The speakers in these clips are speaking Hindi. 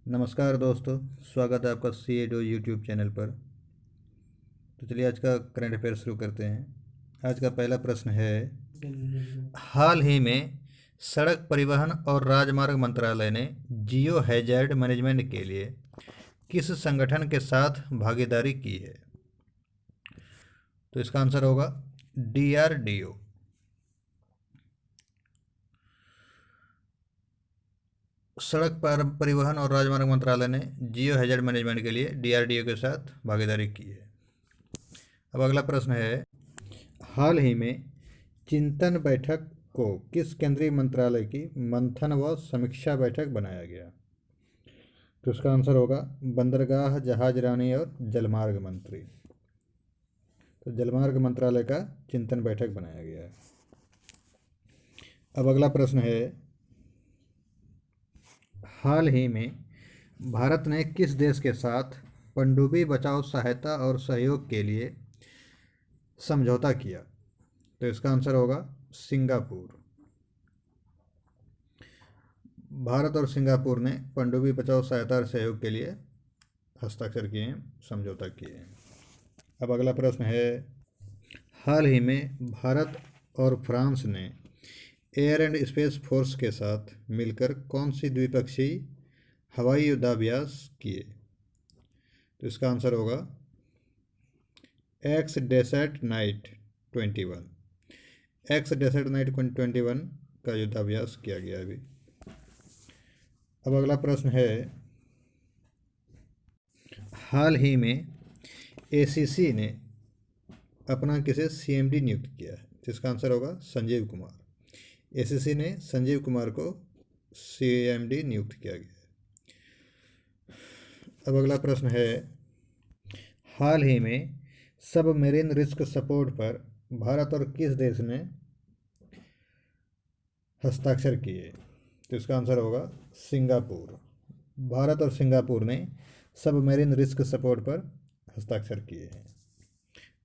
नमस्कार दोस्तों, स्वागत है आपका सी ए डो यूट्यूब चैनल पर। तो चलिए आज का करंट अफेयर शुरू करते हैं। आज का पहला प्रश्न है, हाल ही में सड़क परिवहन और राजमार्ग मंत्रालय ने जियो हैजार्ड मैनेजमेंट के लिए किस संगठन के साथ भागीदारी की है? तो इसका आंसर होगा DRDO। सड़क परिवहन और राजमार्ग मंत्रालय ने जियो हैजार्ड मैनेजमेंट के लिए DRDO के साथ भागीदारी की है। अब अगला प्रश्न है, हाल ही में चिंतन बैठक को किस केंद्रीय मंत्रालय की मंथन व समीक्षा बैठक बनाया गया? तो इसका आंसर होगा बंदरगाह, जहाजरानी और जलमार्ग मंत्री। तो जलमार्ग मंत्रालय का चिंतन बैठक बनाया गया है। अब अगला प्रश्न है, हाल ही में भारत ने किस देश के साथ पनडुब्बी बचाव सहायता और सहयोग के लिए समझौता किया? तो इसका आंसर होगा सिंगापुर। भारत और सिंगापुर ने पनडुब्बी बचाव सहायता और सहयोग के लिए हस्ताक्षर किए हैं, समझौता किए हैं। अब अगला प्रश्न है, हाल ही में भारत और फ्रांस ने एयर एंड स्पेस फोर्स के साथ मिलकर कौन सी द्विपक्षीय हवाई युद्धाभ्यास किए? तो इसका आंसर होगा x dessert night 21। X dessert night 21 का युद्धाभ्यास किया गया अभी। अब अगला प्रश्न है, हाल ही में ACC ने अपना किसे CMD नियुक्त किया है? जिसका आंसर होगा संजीव कुमार। ACC ने संजीव कुमार को CMD नियुक्त किया गया है। अब अगला प्रश्न है, हाल ही में सबमरीन रिस्क सपोर्ट पर भारत और किस देश ने हस्ताक्षर किए? तो इसका आंसर होगा सिंगापुर। भारत और सिंगापुर ने सबमरीन रिस्क सपोर्ट पर हस्ताक्षर किए हैं।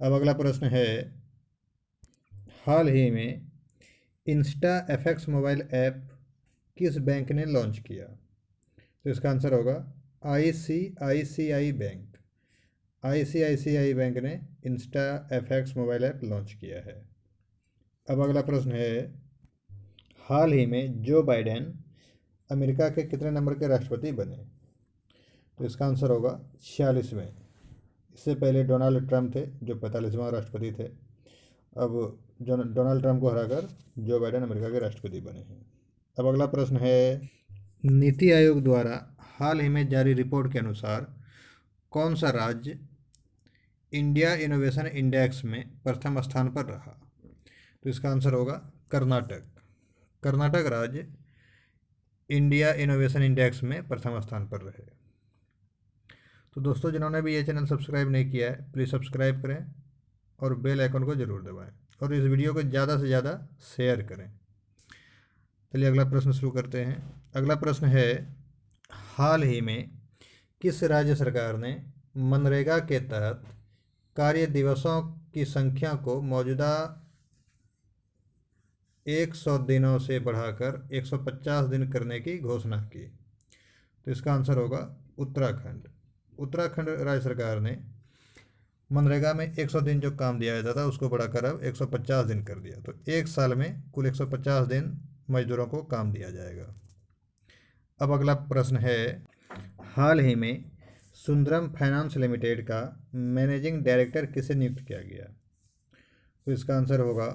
अब अगला प्रश्न है, हाल ही में इंस्टा FX मोबाइल ऐप किस बैंक ने लॉन्च किया? तो इसका आंसर होगा ICICI बैंक। ICICI बैंक ने Insta FX mobile app launch किया है। अब अगला प्रश्न है, हाल ही में जो बाइडेन अमेरिका के कितने नंबर के राष्ट्रपति बने? तो इसका आंसर होगा 46वें। इससे पहले डोनाल्ड ट्रंप थे जो 45वां राष्ट्रपति थे। अब डोनाल्ड ट्रंप को हराकर जो बाइडेन अमेरिका के राष्ट्रपति बने हैं। अब अगला प्रश्न है, नीति आयोग द्वारा हाल ही में जारी रिपोर्ट के अनुसार कौन सा राज्य इंडिया इनोवेशन इंडेक्स में प्रथम स्थान पर रहा? तो इसका आंसर होगा कर्नाटक। कर्नाटक राज्य इंडिया इनोवेशन इंडेक्स में प्रथम स्थान पर रहे। तो दोस्तों, जिन्होंने भी ये चैनल सब्सक्राइब नहीं किया है, प्लीज़ सब्सक्राइब करें और बेल आइकन को ज़रूर दबाएं और इस वीडियो को ज़्यादा से ज़्यादा शेयर करें। चलिए अगला प्रश्न शुरू करते हैं। अगला प्रश्न है, हाल ही में किस राज्य सरकार ने मनरेगा के तहत कार्य दिवसों की संख्या को मौजूदा 100 दिनों से बढ़ाकर 150 दिन करने की घोषणा की? तो इसका आंसर होगा उत्तराखंड। उत्तराखंड राज्य सरकार ने मनरेगा में 100 दिन जो काम दिया जाता था उसको बढ़ाकर अब 150 दिन कर दिया। तो एक साल में कुल 150 दिन मजदूरों को काम दिया जाएगा। अब अगला प्रश्न है, हाल ही में सुंदरम फाइनेंस लिमिटेड का मैनेजिंग डायरेक्टर किसे नियुक्त किया गया? तो इसका आंसर होगा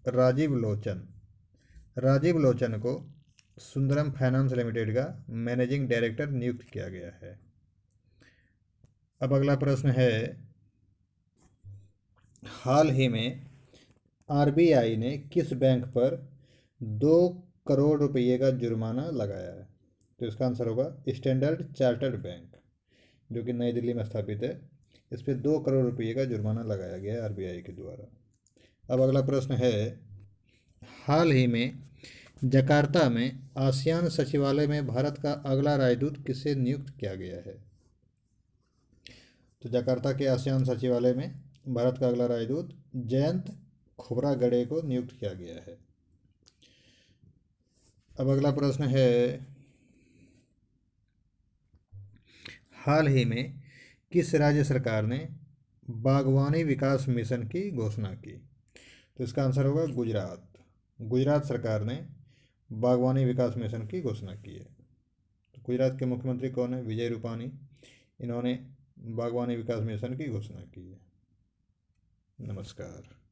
राजीव लोचन। राजीव लोचन को सुंदरम फाइनेंस लिमिटेड का मैनेजिंग डायरेक्टर नियुक्त किया गया है। अब अगला प्रश्न है, हाल ही में RBI ने किस बैंक पर 2 करोड़ रुपये का जुर्माना लगाया है? तो इसका आंसर होगा स्टैंडर्ड चार्टर्ड बैंक, जो कि नई दिल्ली में स्थापित है। इस पर 2 करोड़ रुपये का जुर्माना लगाया गया है RBI के द्वारा। अब अगला प्रश्न है, हाल ही में जकार्ता में आसियान सचिवालय में भारत का अगला राजदूत किसे नियुक्त किया गया है? तो जकार्ता के आसियान सचिवालय में भारत का अगला राजदूत जयंत खोब्रागडे को नियुक्त किया गया है। अब अगला प्रश्न है, हाल ही में किस राज्य सरकार ने बागवानी विकास मिशन की घोषणा की? तो इसका आंसर होगा गुजरात। गुजरात सरकार ने बागवानी विकास मिशन की घोषणा की है। तो गुजरात के मुख्यमंत्री कौन है? विजय रूपानी। इन्होंने बागवानी विकास मिशन की घोषणा की है। नमस्कार।